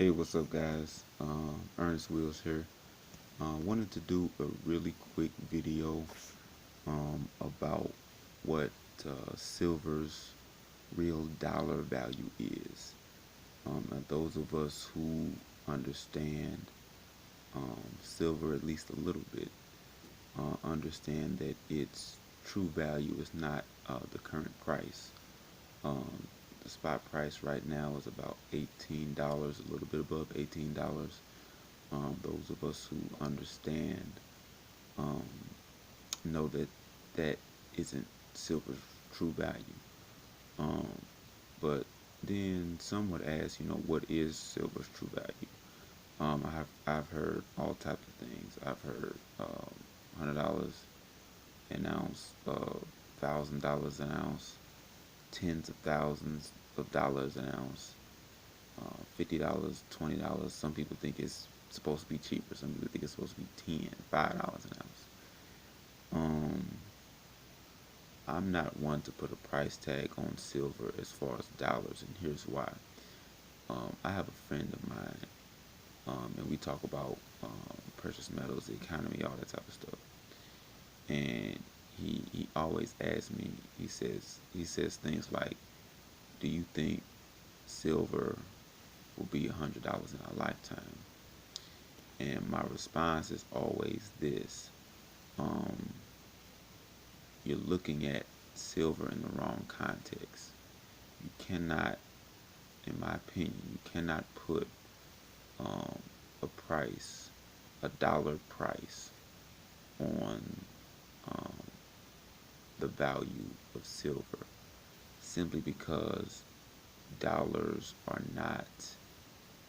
Hey, what's up, guys? Ernest Wheels here. Wanted to do a really quick video about what silver's real dollar value is. Now those of us who understand silver at least a little bit understand that its true value is not the current price. Um, the spot price right now is about $18, a little bit above $18. Those of us who understand um, know that that isn't silver's true value. Um, but then some would ask, what is silver's true value? I've heard all types of things. I've heard $100 an ounce, $1,000 an ounce, tens of thousands of dollars an ounce, $50, $20. Some people think it's supposed to be cheaper. Some people think it's supposed to be $5 an ounce. Um, I'm not one to put a price tag on silver as far as dollars, and here's why. I have a friend of mine, and we talk about precious metals, the economy, all that type of stuff. And he always asks me. He says things like, "Do you think silver will be $100 in our lifetime?" And my response is always this: um, You're looking at silver in the wrong context. You cannot, in my opinion, you cannot put um, a price, a dollar price, on um, the value of silver simply because dollars are not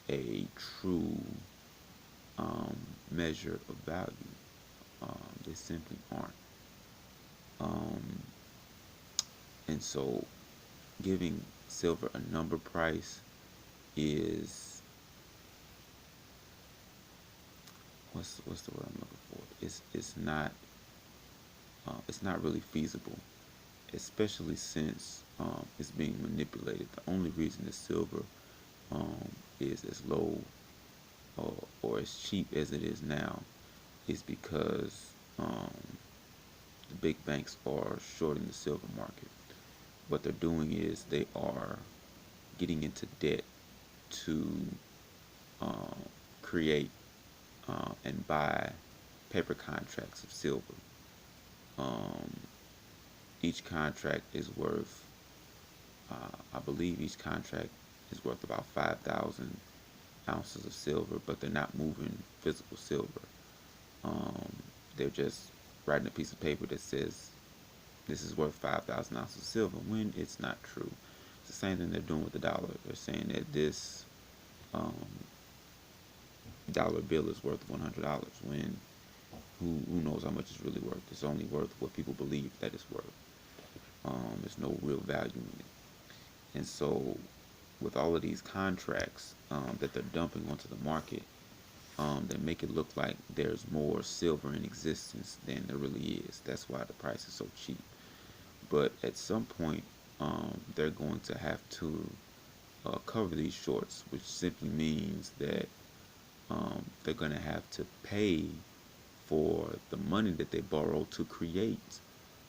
a true um, measure of value. They simply aren't. Um, and so giving silver a number price is what's the word I'm looking for? It's not really feasible, especially since it's being manipulated. The only reason that silver is as low or as cheap as it is now is because the big banks are shorting the silver market. What they're doing is they are getting into debt to uh, create and buy paper contracts of silver. Um, each contract is worth, I believe each contract is worth about 5,000 ounces of silver, but they're not moving physical silver. Um, they're just writing a piece of paper that says this is worth 5,000 ounces of silver when it's not true. It's the same thing they're doing with the dollar. They're saying that this um, dollar bill is worth $100 when who knows how much it's really worth. It's only worth what people believe that it's worth. There's no real value in it. And so with all of these contracts that they're dumping onto the market, that make it look like there's more silver in existence than there really is. That's why the price is so cheap. But at some point, they're going to have to cover these shorts, which simply means that they're going to have to pay for the money that they borrow to create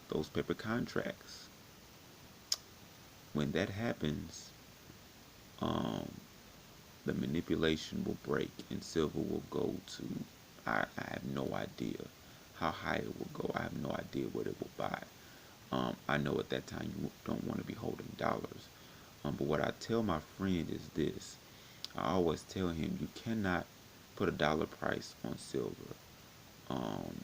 those paper contracts. When that happens, um, the manipulation will break and silver will go to, I have no idea how high it will go. I have no idea what it will buy. I know at that time you don't want to be holding dollars. But what I tell my friend is this. I always tell him you cannot put a dollar price on silver.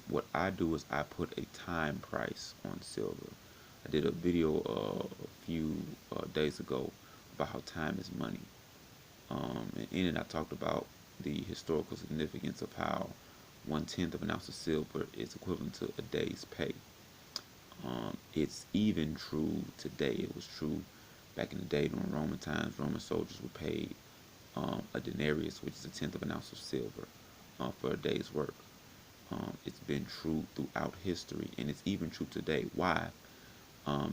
What I do is I put a time price on silver. I did a video a few days ago about how time is money. And in it I talked about the historical significance of how 1/10 of an ounce of silver is equivalent to a day's pay. It's even true today. It was true back in the day during Roman times. Roman soldiers were paid a denarius, which is 1/10 of an ounce of silver, for a day's work. It's been true throughout history, and it's even true today. Why?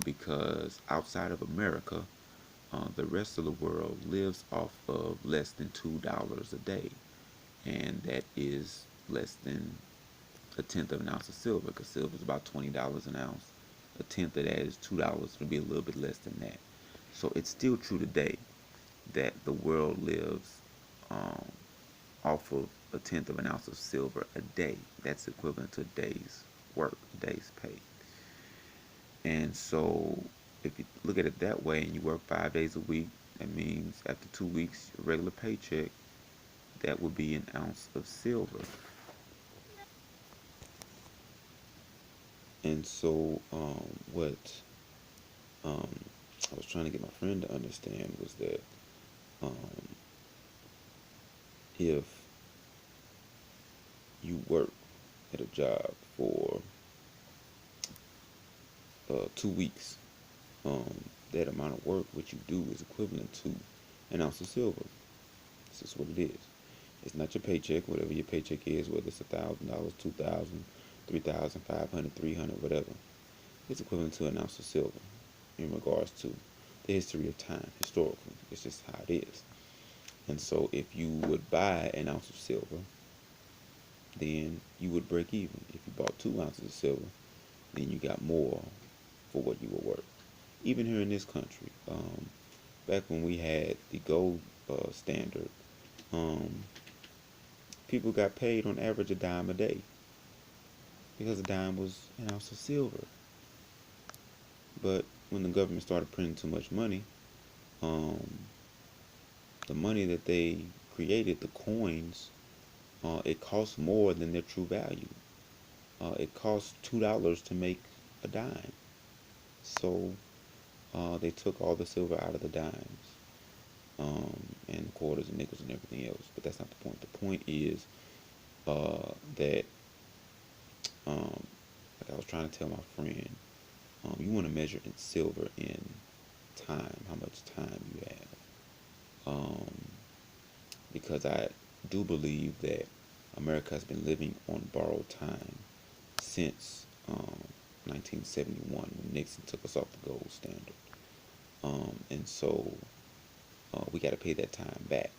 Because outside of America, The rest of the world lives off of less than $2 a day, and that is less than a tenth of an ounce of silver, because silver is about $20 an ounce. A tenth of that is $2. It'll be a little bit less than that. So it's still true today that the world lives um, off of a tenth of an ounce of silver a day. That's equivalent to a day's work, a day's pay. And so if you look at it that way and you work 5 days a week, that means after 2 weeks, your regular paycheck, that would be an ounce of silver. And so what um, I was trying to get my friend to understand was that um, if you work at a job for 2 weeks, um, that amount of work, what you do, is equivalent to an ounce of silver. This is what it is. It's not your paycheck, whatever your paycheck is, whether it's $1,000, 2,000, 3,000, 500, 300, whatever. It's equivalent to an ounce of silver in regards to the history of time, historically. It's just how it is. And so if you would buy an ounce of silver, then you would break even. If you bought 2 ounces of silver, then you got more for what you were worth. Even here in this country, back when we had the gold standard, um, people got paid on average a dime a day because a dime was an ounce of silver. But when the government started printing too much money, um, the money that they created, the coins, it cost more than their true value. It cost $2 to make a dime. So they took all the silver out of the dimes, and quarters and nickels and everything else. But that's not the point. The point is that, like I was trying to tell my friend, you want to measure in silver in time, how much time you have. Because I do believe that America has been living on borrowed time since 1971, when Nixon took us off the gold standard. And so we got to pay that time back.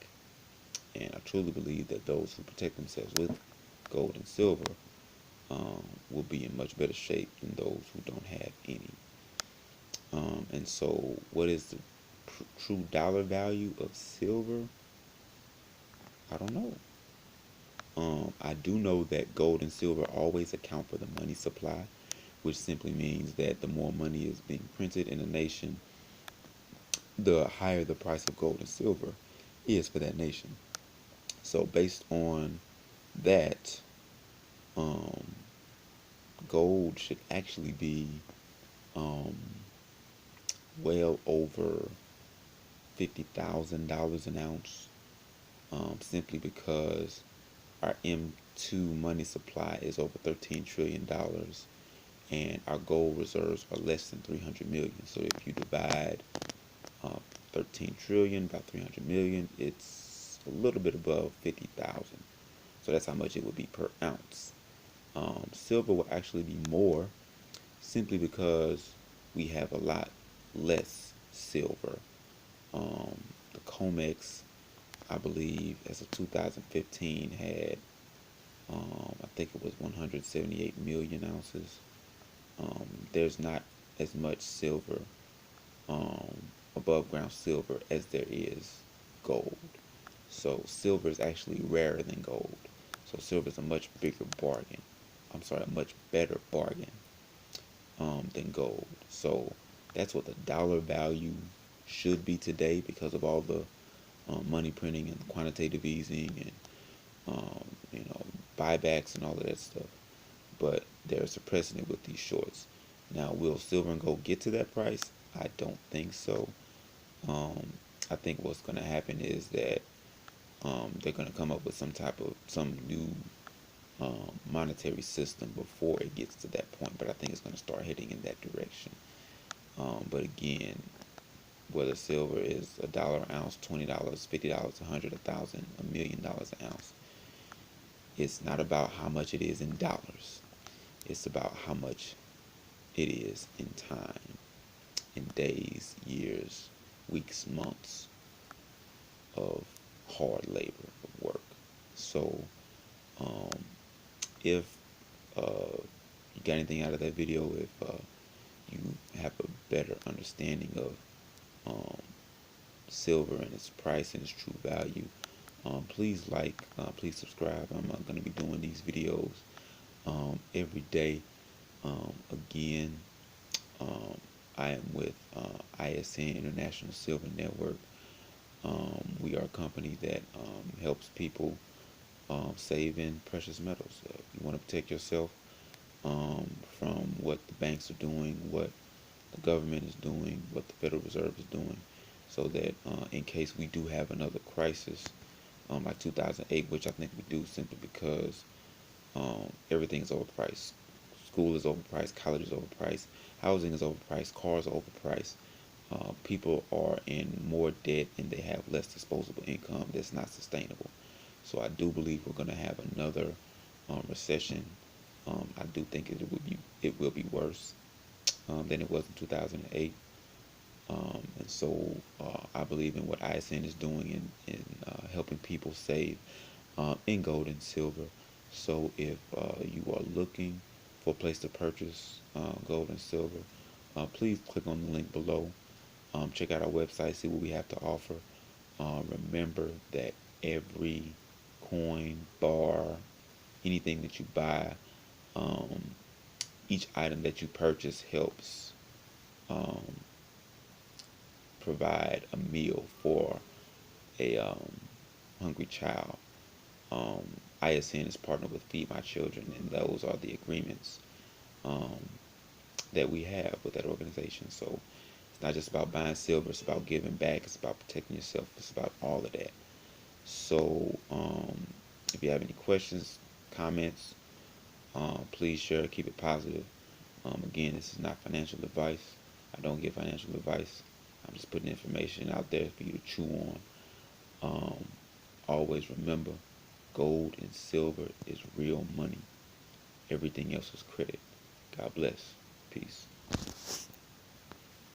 And I truly believe that those who protect themselves with gold and silver will be in much better shape than those who don't have any. And so, what is the true dollar value of silver? I don't know. I do know that gold and silver always account for the money supply, which simply means that the more money is being printed in a nation, the higher the price of gold and silver is for that nation. So, based on that, um, gold should actually be um, well over $50,000 an ounce, simply because our M2 money supply is over $13 trillion, and our gold reserves are less than 300 million. So if you divide 13 trillion by 300 million, it's a little bit above 50,000. So that's how much it would be per ounce. Silver will actually be more, simply because we have a lot less silver. The COMEX, I believe, as of 2015, had, I think it was 178 million ounces. There's not as much silver, um, above ground silver, as there is gold. So silver is actually rarer than gold. So silver is a much bigger bargain. I'm sorry, a much better bargain than gold. So that's what the dollar value should be today, because of all the money printing and quantitative easing and buybacks and all of that stuff. But there's a precedent with these shorts. Now, will silver and gold get to that price? I don't think so. I think what's going to happen is that they're going to come up with some new monetary system before it gets to that point. But I think it's going to start heading in that direction. But again, whether silver is $1 an ounce, $20, $50, 100, 1,000, $1,000,000 an ounce, it's not about how much it is in dollars. It's about how much it is in time, in days, years, weeks, months of hard labor, of work. So um, if you got anything out of that video, if you have a better understanding of um, silver and its price and its true value, please like, please subscribe. I'm going to be doing these videos every day. Again, um, I am with ISN International Silver Network. We are a company that helps people save in precious metals. You want to protect yourself from what the banks are doing, what the government is doing, what the Federal Reserve is doing, so that in case we do have another crisis like 2008, which I think we do, simply because everything is overpriced. School is overpriced, college is overpriced, housing is overpriced, cars are overpriced. People are in more debt and they have less disposable income that's not sustainable. So I do believe we're going to have another recession. I do think it will be worse than it was in 2008. And so I believe in what ISN is doing in helping people save in gold and silver. So if you are looking for a place to purchase gold and silver, please click on the link below. Check out our website, see what we have to offer. Remember that every coin, bar, anything that you buy, um, each item that you purchase helps um, provide a meal for a hungry child. Um, ISN is partnered with Feed My Children, and those are the agreements um, that we have with that organization. So it's not just about buying silver, it's about giving back, it's about protecting yourself, it's about all of that. So if you have any questions, comments, please share, keep it positive. Again, this is not financial advice. I don't give financial advice. I'm just putting information out there for you to chew on. Um, Always remember, gold and silver is real money. Everything else is credit. God bless. Peace.